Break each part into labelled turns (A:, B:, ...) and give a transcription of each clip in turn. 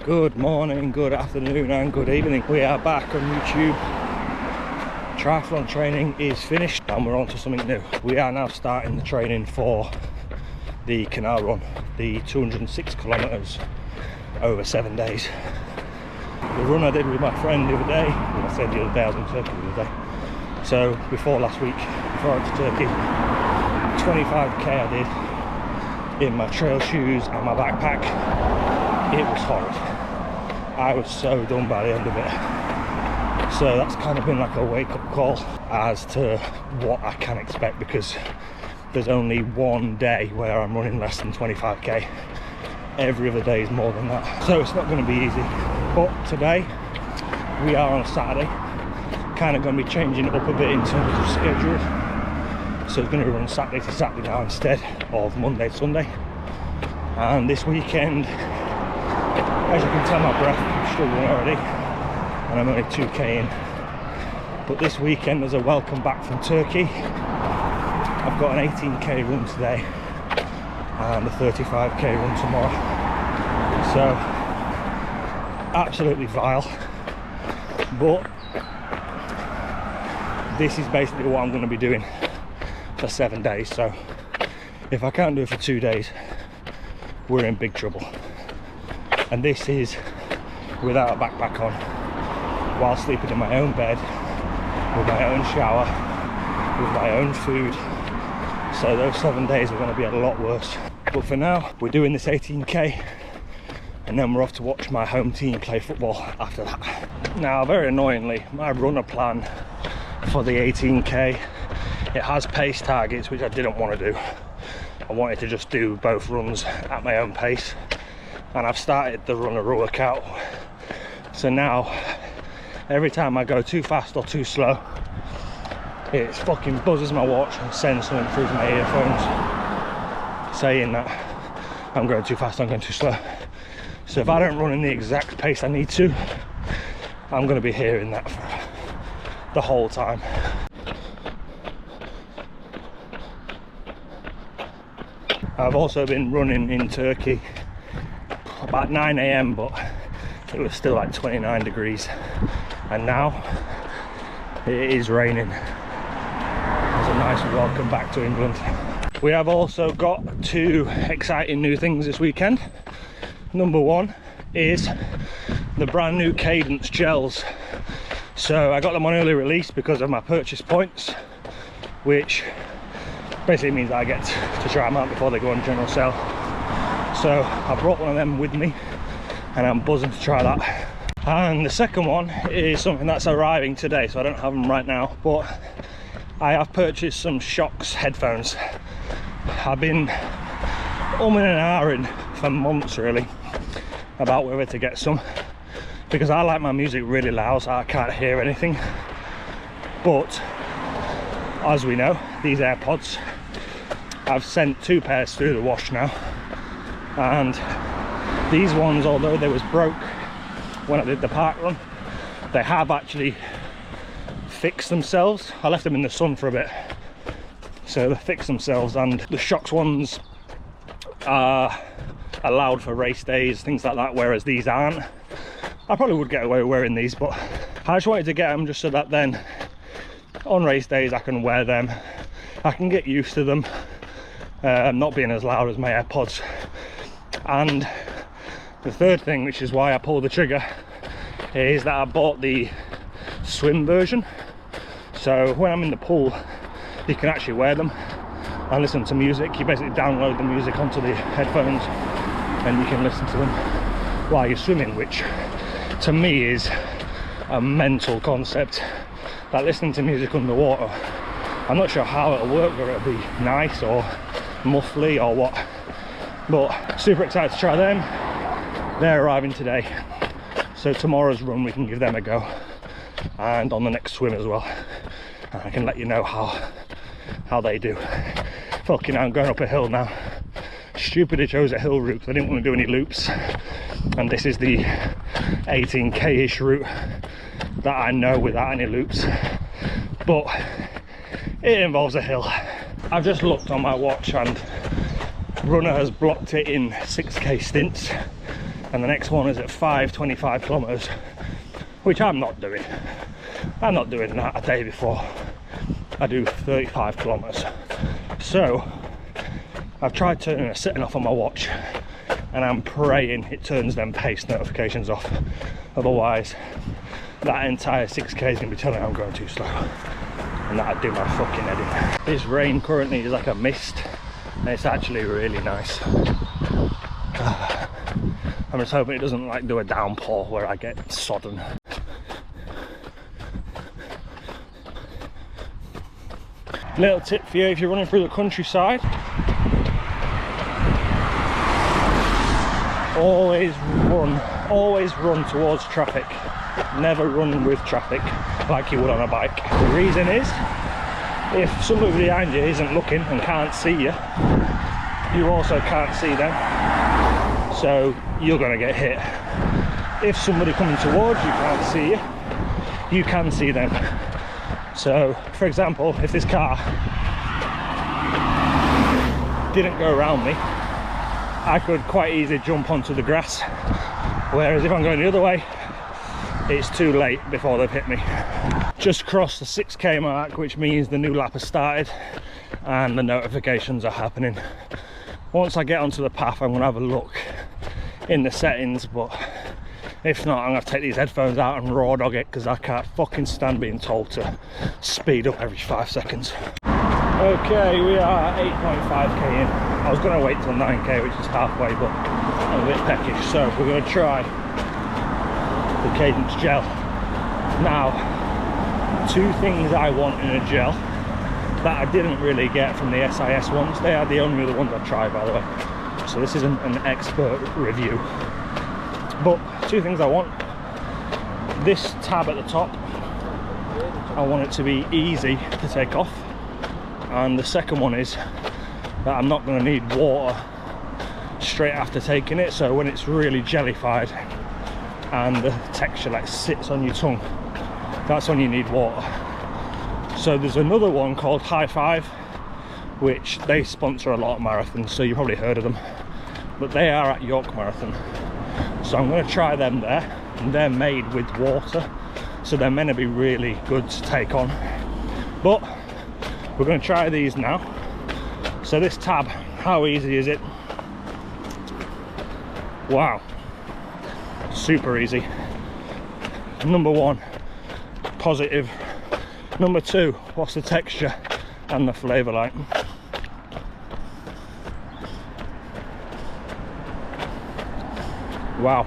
A: Good morning, good afternoon and good evening. We are back on YouTube. Triathlon training is finished and we're on to something new. We are now starting the training for the canal run, the 206 kilometers over 7 days. The run I did with my friend the other day, well, I said the other day, I was in Turkey the other day. So before last week, before I went to Turkey, 25k I did in my trail shoes and my backpack. It was horrid. I was so done by the end of it. So that's kind of been like a wake-up call as to what I can expect, because there's only one day where I'm running less than 25k. Every other day is more than that. So it's not going to be easy. But today, we are on a Saturday. Kind of going to be changing it up a bit in terms of schedule. So it's going to run Saturday to Saturday now instead of Monday to Sunday. And this weekend, as you can tell my breath, I'm struggling already, and I'm only 2k in. But this weekend there's a welcome back from Turkey. I've got an 18k run today and a 35k run tomorrow. So absolutely vile, but this is basically what I'm going to be doing for 7 days. So if I can't do it for 2 days, we're in big trouble. And this is without a backpack on, while sleeping in my own bed, with my own shower, with my own food. So those 7 days are going to be a lot worse. But for now, we're doing this 18k, and then we're off to watch my home team play football after that. Now, very annoyingly, my runner plan for the 18k, it has pace targets, which I didn't want to do. I wanted to just do both runs at my own pace. And I've started the runner workout. So now, every time I go too fast or too slow, it fucking buzzes my watch and sends something through to my earphones saying that I'm going too fast, I'm going too slow. So if I don't run in the exact pace I need to, I'm going to be hearing that for the whole time. I've also been running in Turkey about 9 AM, but it was still like 29 degrees, and now it is raining. It's a nice welcome back to England. We have also got 2 exciting new things this weekend. Number one is the brand new Cadence gels. So I got them on early release because of my purchase points, which basically means that I get to try them out before they go on general sale. So I brought one of them with me and I'm buzzing to try that. And the second one is something that's arriving today, so I don't have them right now, but I have purchased some Shocks headphones. I've been umming and ahhing for months really about whether to get some, because I like my music really loud so I can't hear anything. But as we know, these AirPods, I've sent 2 pairs through the wash now. And these ones, although they was broke when I did the park run, they have actually fixed themselves. I left them in the sun for a bit, so they fixed themselves. And the Shocks ones are allowed for race days, things like that, whereas these aren't. I probably would get away with wearing these, but I just wanted to get them just so that then on race days I can wear them. I can get used to them not being as loud as my AirPods. And the third thing, which is why I pulled the trigger, is that I bought the swim version. So when I'm in the pool, you can actually wear them and listen to music. You basically download the music onto the headphones and you can listen to them while you're swimming, which to me is a mental concept. Like listening to music underwater, I'm not sure how it'll work, whether it'll be nice or muffly or what, but super excited to try them. They're arriving today, so tomorrow's run we can give them a go, and on the next swim as well, and I can let you know how they do. Fucking I'm going up a hill now. Stupid I chose a hill route because I didn't want to do any loops, and this is the 18k-ish route that I know without any loops, but it involves a hill. I've just looked on my watch and Runner has blocked it in 6k stints, and the next one is at 5:25 kilometers, which I'm not doing. I'm not doing that a day before I do 35 kilometers. So I've tried turning a setting off on my watch, and I'm praying it turns them pace notifications off. Otherwise, that entire 6k is going to be telling me I'm going too slow, and that'd do my fucking head in. This rain currently is like a mist, and it's actually really nice. I'm just hoping it doesn't like do a downpour where I get sodden. Little tip for you if you're running through the countryside: always run towards traffic. Never run with traffic like you would on a bike. The reason is, if somebody behind you isn't looking and can't see you, you also can't see them, so you're going to get hit. If somebody coming towards you can't see you, you can see them. So for example, if this car didn't go around me, I could quite easily jump onto the grass, whereas if I'm going the other way, it's too late before they've hit me. Just crossed the 6k mark, which means the new lap has started and the notifications are happening. Once I get onto the path, I'm going to have a look in the settings, but if not, I'm going to take these headphones out and raw dog it, because I can't fucking stand being told to speed up every 5 seconds. Okay, we are 8.5k in. I was going to wait till 9k, which is halfway, but I'm a bit peckish, so we're going to try the Cadence gel. Now, 2 things I want in a gel that I didn't really get from the SIS ones. They are the only other ones I've tried, by the way, so this isn't an expert review. But 2 things I want: this tab at the top, I want it to be easy to take off, and the second one is that I'm not going to need water straight after taking it, so when it's really jellified and the texture like sits on your tongue, that's when you need water. So there's another one called High Five, which they sponsor a lot of marathons, so you've probably heard of them, but they are at York Marathon, so I'm going to try them there, and they're made with water, so they're meant to be really good to take on. But we're going to try these now. So this tab, how easy is it? Wow, super easy. Number 1, positive. Number 2, what's the texture and the flavour like? Wow,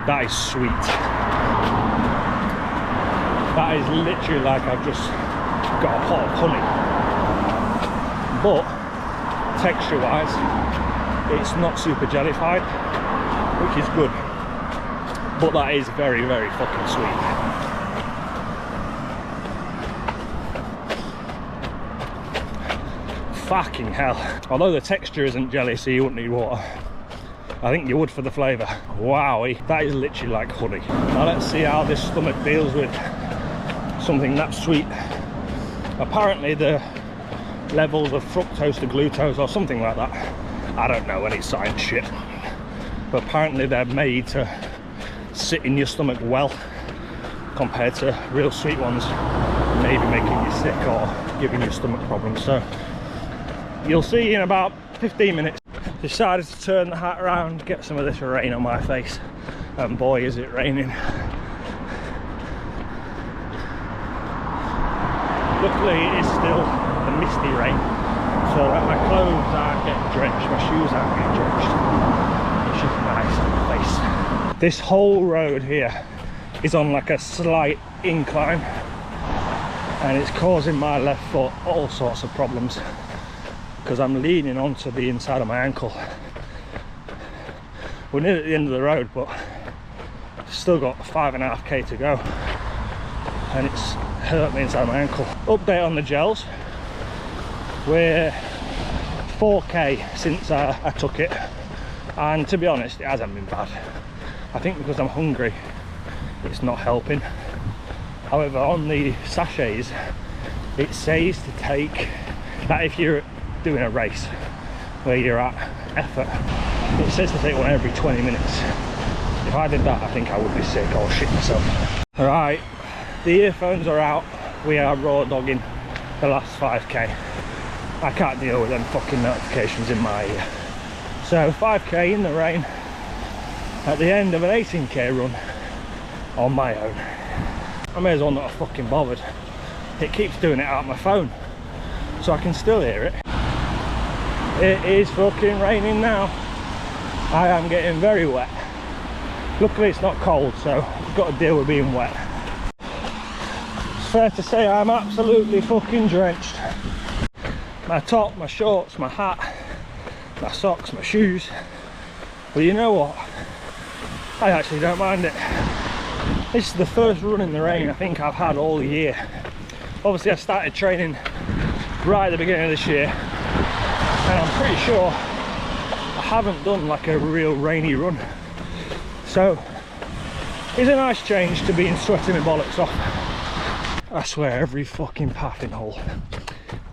A: that is sweet. That is literally like I've just got a pot of honey. But texture wise, it's not super jellified, which is good, but that is very, very fucking sweet. Fucking hell. Although the texture isn't jelly, so you wouldn't need water, I think you would for the flavour. Wowie, that is literally like honey. Now let's see how this stomach deals with something that sweet. Apparently the levels of fructose to glucose or something like that, I don't know any science shit, but apparently they're made to sit in your stomach well, compared to real sweet ones maybe making you sick or giving you stomach problems. So you'll see in about 15 minutes. Decided to turn the hat around, get some of this rain on my face, and boy is it raining. Luckily it is still a misty rain, so that my clothes aren't getting drenched, my shoes aren't getting drenched, which is nice on the face. This whole road here is on like a slight incline, and it's causing my left foot all sorts of problems because I'm leaning onto the inside of my ankle. We're near at the end of the road, but still got 5.5k to go, and it's hurt me inside my ankle. Update on the gels: we're 4k since I took it, and to be honest, it hasn't been bad. I think because I'm hungry, it's not helping. However, on the sachets, it says to take that if you're doing a race where you're at effort. It says to take one every 20 minutes. If I did that, I think I would be sick or shit myself. Alright, the earphones are out. We are raw dogging the last 5k. I can't deal with them fucking notifications in my ear. So 5k in the rain at the end of an 18k run on my own. I may as well not have fucking bothered. It keeps doing it out of my phone, so I can still hear it. It is fucking raining now. I am getting very wet. Luckily it's not cold, so I've got to deal with being wet. It's fair to say I'm absolutely fucking drenched. My top, my shorts, my hat, my socks, my shoes. But you know what? I actually don't mind it. This is the first run in the rain I think I've had all year. Obviously I started training right at the beginning of this year, and I'm pretty sure I haven't done like a real rainy run. So it's a nice change to being sweating my bollocks off. I swear every fucking path in Hull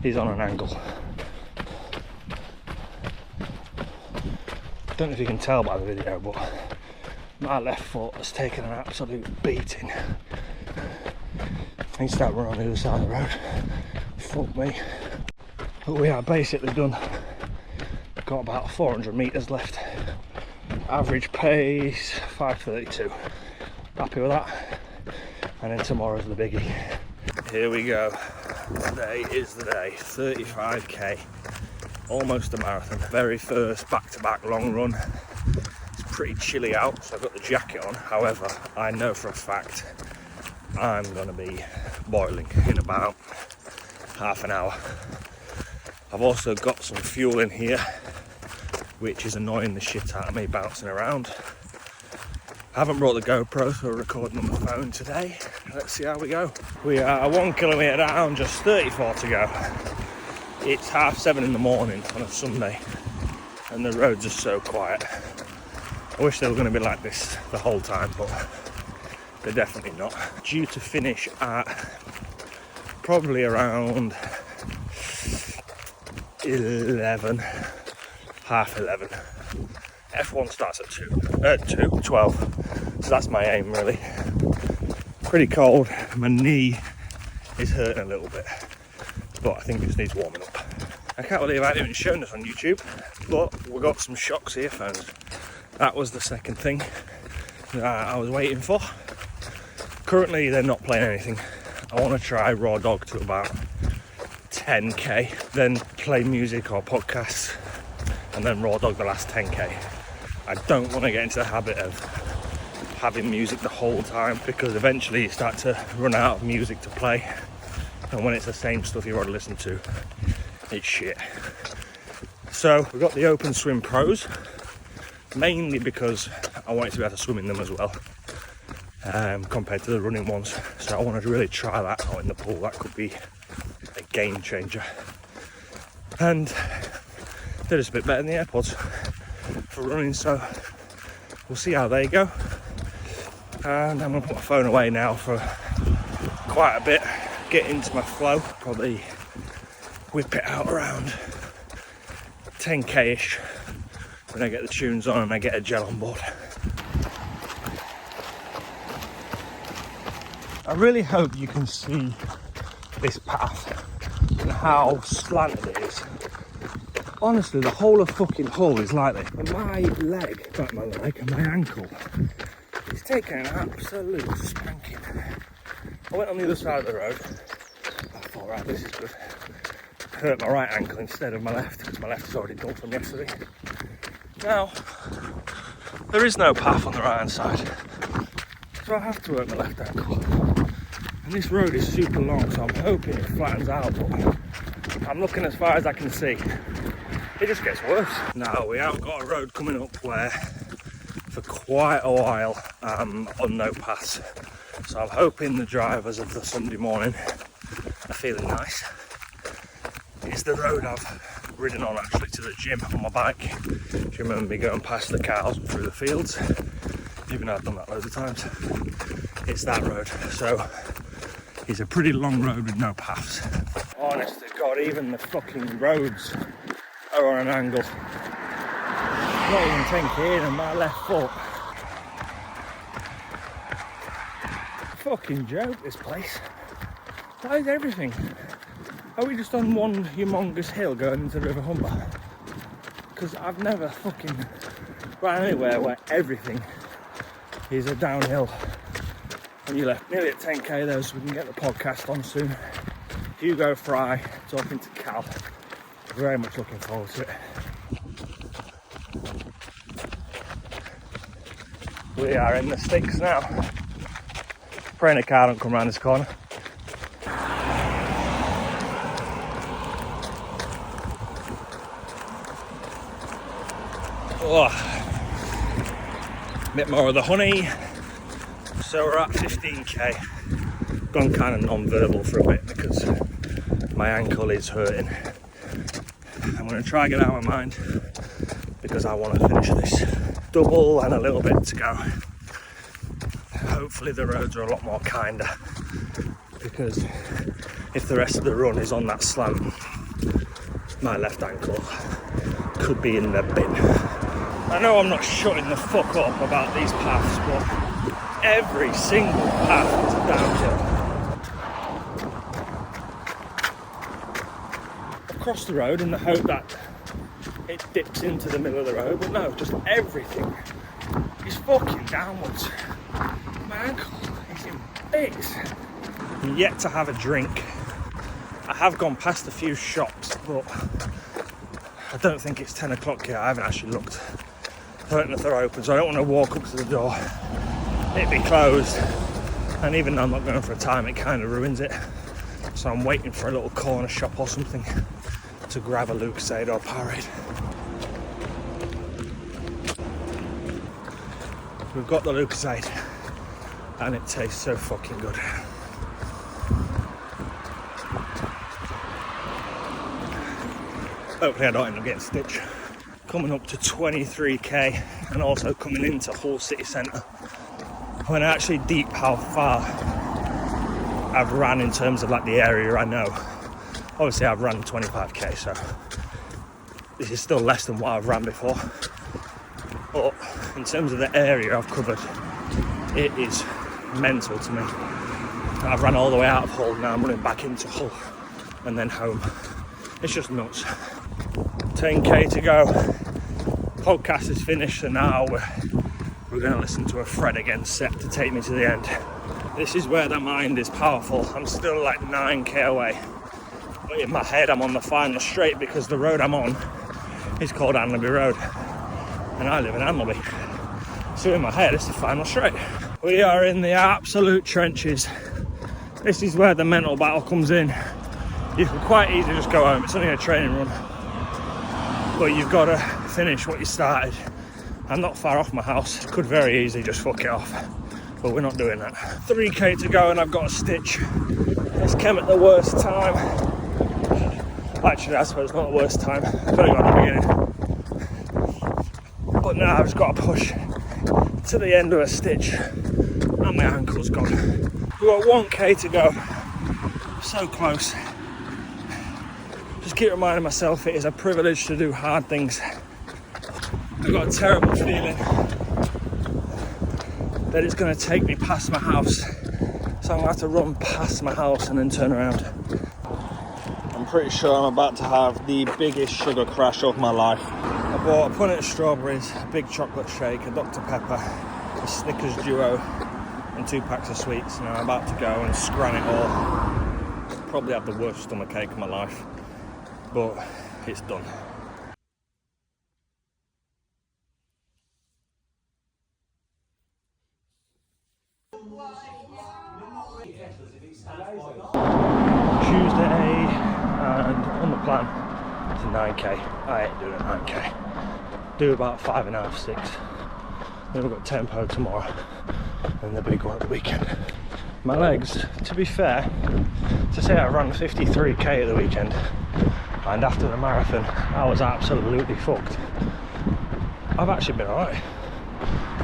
A: is on an angle. Don't know if you can tell by the video, but my left foot has taken an absolute beating. I need to start running on the other side of the road. Fuck me. But we are basically done. Got about 400 metres left. Average pace 5:32. Happy with that. And then tomorrow's the biggie. Here we go. Today is the day. 35k. Almost a marathon. Very first back-to-back long run. It's pretty chilly out, so I've got the jacket on. However, I know for a fact I'm going to be boiling in about half an hour. I've also got some fuel in here, which is annoying the shit out of me bouncing around. I haven't brought the GoPro, so we're recording on the phone today. Let's see how we go. We are 1 kilometre down, just 34 to go. It's 7:30 in the morning on a Sunday, and the roads are so quiet. I wish they were going to be like this the whole time, but they're definitely not. Due to finish at probably around 11, half 11. F1 starts at 12, so that's my aim really. Pretty cold, my knee is hurting a little bit, but I think it just needs warming up. I can't believe I haven't even shown this on YouTube, but we got some Shocks earphones. That was the second thing that I was waiting for. Currently they're not playing anything. I want to try raw dog to about 10k, then play music or podcasts, and then raw dog the last 10k. I don't want to get into the habit of having music the whole time, because eventually you start to run out of music to play, and when it's the same stuff you've already listened to, it's shit. So we've got the Open Swim Pros, mainly because I wanted to be able to swim in them as well, compared to the running ones. So I wanted to really try that out in the pool. That could be a game changer. And they're just a bit better than the AirPods for running, so we'll see how they go. And I'm going to put my phone away now for quite a bit, get into my flow, probably whip it out around 10k-ish when I get the tunes on and I get a gel on board. I really hope you can see this path and how slanted it is. Honestly, the whole of fucking Hull is like this. And my leg, not my leg, and my ankle, it's taken an absolute spanking. I went on the other side of the road. I thought, right, this is good. Hurt my right ankle instead of my left, because my left is already done from yesterday. Now, there is no path on the right hand side, so I have to hurt my left ankle. And this road is super long, so I'm hoping it flattens out, but I'm looking as far as I can see. It just gets worse. Now, we have got a road coming up where for quite a while I'm on no paths, so I'm hoping the drivers of the Sunday morning are feeling nice. It's the road I've ridden on actually to the gym on my bike. If you remember me going past the cows and through the fields, even though I've done that loads of times, it's that road. So it's a pretty long road with no paths. Honest to God, even the fucking roads are on an angle. not even 10k in and my left foot. Fucking joke, this place. Why is everything? Are we just on one humongous hill going into the River Humber? Because I've never fucking ran anywhere where everything is a downhill. And you left nearly at 10k though, so we can get the podcast on soon. Hugo Fry talking to Cal. Very much looking forward to it. We are in the sticks now. Praying a car don't come round this corner. Oh, a bit more of the honey. So we're at 15k. Gone kind of non-verbal for a bit because my ankle is hurting. I'm going to try and get out of my mind because I want to finish this double and a little bit to go. Hopefully the roads are a lot more kinder, because if the rest of the run is on that slant, my left ankle could be in the bin. I know I'm not shutting the fuck up about these paths, but every single path is downhill. Across the road in the hope that it dips into the middle of the road, but no, just everything is fucking downwards. My ankle is in bits. I'm yet to have a drink. I have gone past a few shops, but I don't think it's 10 o'clock yet. I haven't actually looked. I don't know if they're open, so I don't want to walk up to the door. It'd be closed, and even though I'm not going for a time, it kind of ruins it. So I'm waiting for a little corner shop or something to grab a Lucozade or Powerade. We've got the Lucozade, and it tastes so fucking good. Hopefully I don't end up getting stitched. Coming up to 23k and also coming into Hull city centre. When I actually deep how far I've ran in terms of like the area I know. Obviously I've run 25k, so this is still less than what I've ran before. But in terms of the area I've covered, it is mental to me. I've run all the way out of Hull, now I'm running back into Hull and then home. It's just nuts. 10k to go. Podcast is finished, and now we're going to listen to a Fred again set to take me to the end. This is where the mind is powerful. I'm still like 9k away, but in my head I'm on the final straight because the road I'm on is called Anlaby Road and I live in Anlaby. So in my head it's the final straight. We are in the absolute trenches. This is where the mental battle comes in. You can quite easily just go home. It's only a training run, but you've got to finish what you started. I'm not far off my house. Could very easily just fuck it off, but we're not doing that. 3k to go and I've got a stitch. This came at the worst time. Actually, I suppose not the worst time. I could have gone at the beginning, but now I've just got to push to the end of a stitch and my ankle's gone. We've got 1k to go. So close. Just keep reminding myself it is a privilege to do hard things. I've got a terrible feeling that it's going to take me past my house, so I'm going to have to run past my house and then turn around. I'm pretty sure I'm about to have the biggest sugar crash of my life. I bought a punnet of strawberries, a big chocolate shake, a Dr Pepper, a Snickers Duo and 2 packs of sweets. Now I'm about to go and scran it all. Probably have the worst stomach ache of my life, but it's done. Tuesday, and on the plan it's a 9k. I ain't doing a 9k. Do about 5.5, 6. Then we've got tempo tomorrow and the big one at the weekend. My legs, to be fair, to say I ran 53k at the weekend, and after the marathon I was absolutely fucked. I've actually been alright.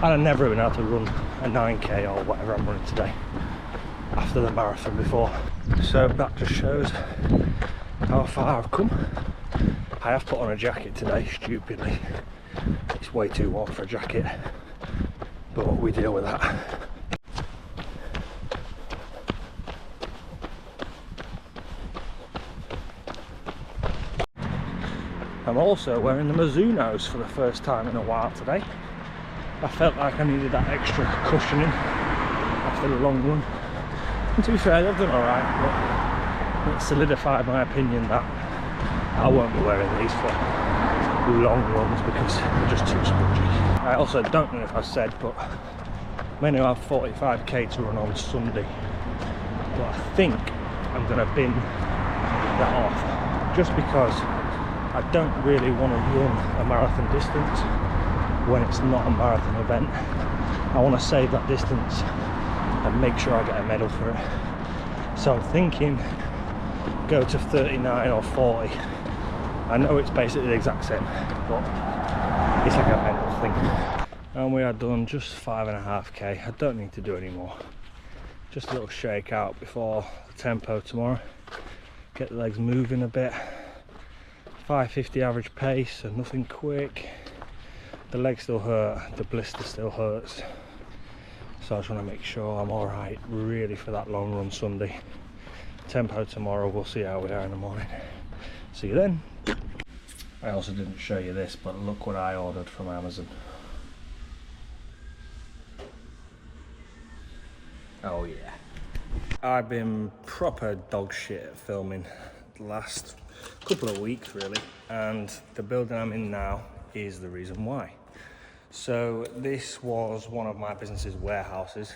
A: I'd never been able to run a 9k or whatever I'm running today after the marathon before. So that just shows how far I've come. I have put on a jacket today, stupidly, It's way too warm for a jacket, but we deal with that. I'm also wearing the Mizunos for the first time in a while today. I felt like I needed that extra cushioning after the long run. And to be fair, they've done alright, but it solidified my opinion that I won't be wearing these for long runs because they're just too spongy. I also don't know if I said, but I'm going to have 45k to run on Sunday. But I think I'm going to bin that off just because I don't really want to run a marathon distance when it's not a marathon event. I want to save that distance and make sure I get a medal for it. So I'm thinking go to 39 or 40. I know it's basically the exact same, but it's like a mental thing. And we are done just 5.5k. I don't need to do any more. Just a little shake out before the tempo tomorrow. Get the legs moving a bit. 5:50 average pace, so nothing quick. The legs still hurt, the blister still hurts. So I just want to make sure I'm alright really for that long run Sunday. Tempo tomorrow, we'll see how we are in the morning. See you then. I also didn't show you this, but look what I ordered from Amazon. Oh yeah. I've been proper dog shit at filming the last couple of weeks really, and the building I'm in now is the reason why. So this was one of my business's warehouses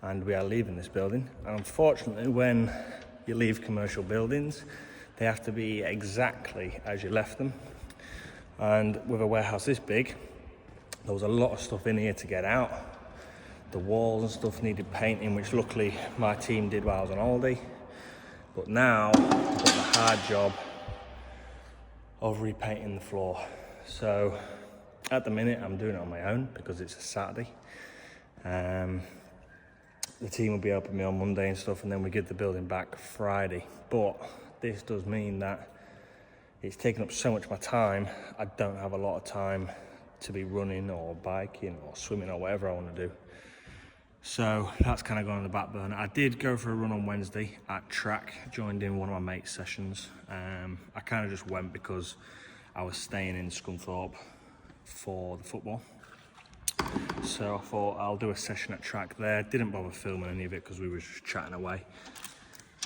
A: and we are leaving this building, and unfortunately when you leave commercial buildings they have to be exactly as you left them, and with a warehouse this big there was a lot of stuff in here to get out. The walls and stuff needed painting, which luckily my team did while I was on holiday. But now I've got the hard job of repainting the floor. So at the minute I'm doing it on my own because it's a Saturday. The team will be helping me on Monday and stuff, and then we get the building back Friday. But this does mean that it's taking up so much of my time, I don't have a lot of time to be running or biking or swimming or whatever I want to do. So that's kind of gone on the back burner. I did go for a run on Wednesday at track, joined in one of my mates' sessions. I kind of just went because I was staying in Scunthorpe for the football. So I thought I'll do a session at track there. Didn't bother filming any of it because we were just chatting away.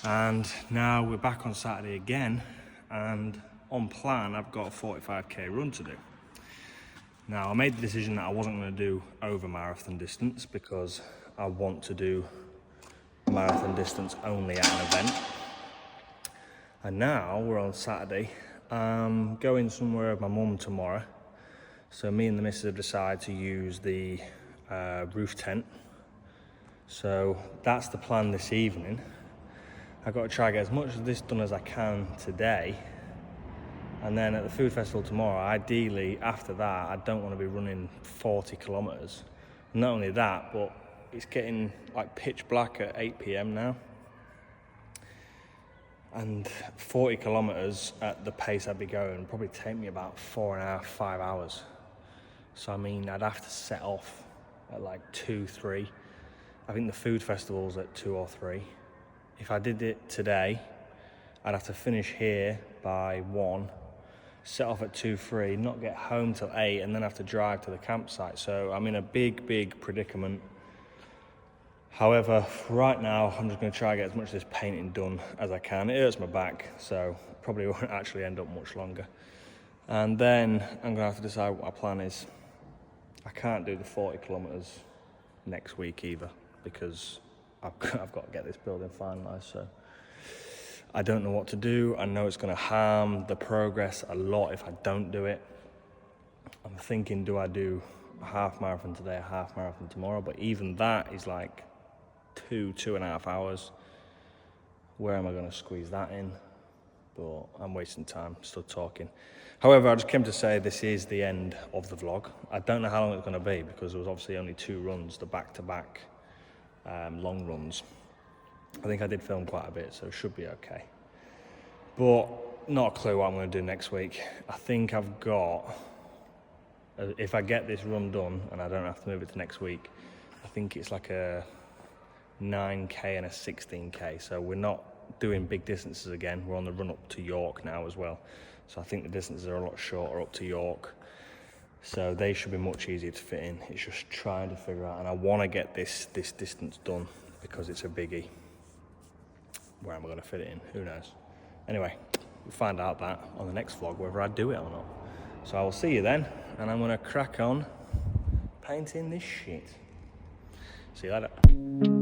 A: And now we're back on Saturday again, and on plan I've got a 45k run to do. Now I made the decision that I wasn't going to do over marathon distance because I want to do marathon distance only at an event. And now we're on Saturday. I'm going somewhere with my mum tomorrow. So me and the missus have decided to use the roof tent. So that's the plan this evening. I've got to try to get as much of this done as I can today. And then at the food festival tomorrow, ideally after that, I don't want to be running 40 kilometers. Not only that, but it's getting like pitch black at 8 p.m. now. And 40 kilometers at the pace I'd be going would probably take me about 4.5, 5 hours. So I mean, I'd have to set off at like 2, 3. I think the food festival's at 2 or 3. If I did it today, I'd have to finish here by 1, set off at 2, 3, not get home till 8, and then have to drive to the campsite. So I'm in a big predicament. However, right now, I'm just going to try and get as much of this painting done as I can. It hurts my back, so probably won't actually end up much longer. And then I'm going to have to decide what my plan is. I can't do the 40 kilometers next week either because I've got to get this building finalised. So I don't know what to do. I know it's going to harm the progress a lot if I don't do it. I'm thinking, do I do a half marathon today, a half marathon tomorrow? But even that is like 2.5 hours. Where am I going to squeeze that in? But I'm wasting time still talking. However, I just came to say this is the end of the vlog. I don't know how long it's going to be because there was obviously only 2 runs, the back-to-back long runs. I think I did film quite a bit, so it should be okay. But not a clue what I'm going to do next week. I think I've got if I get this run done and I don't have to move it to next week, I think it's like a 9k and a 16k. So we're not doing big distances again. We're on the run up to York now as well. So I think the distances are a lot shorter up to York. So they should be much easier to fit in. It's just trying to figure out, and I want to get this distance done because it's a biggie. Where am I going to fit it in? Who knows? Anyway, we'll find out that on the next vlog, whether I do it or not. So I will see you then, and I'm going to crack on painting this shit. See you later.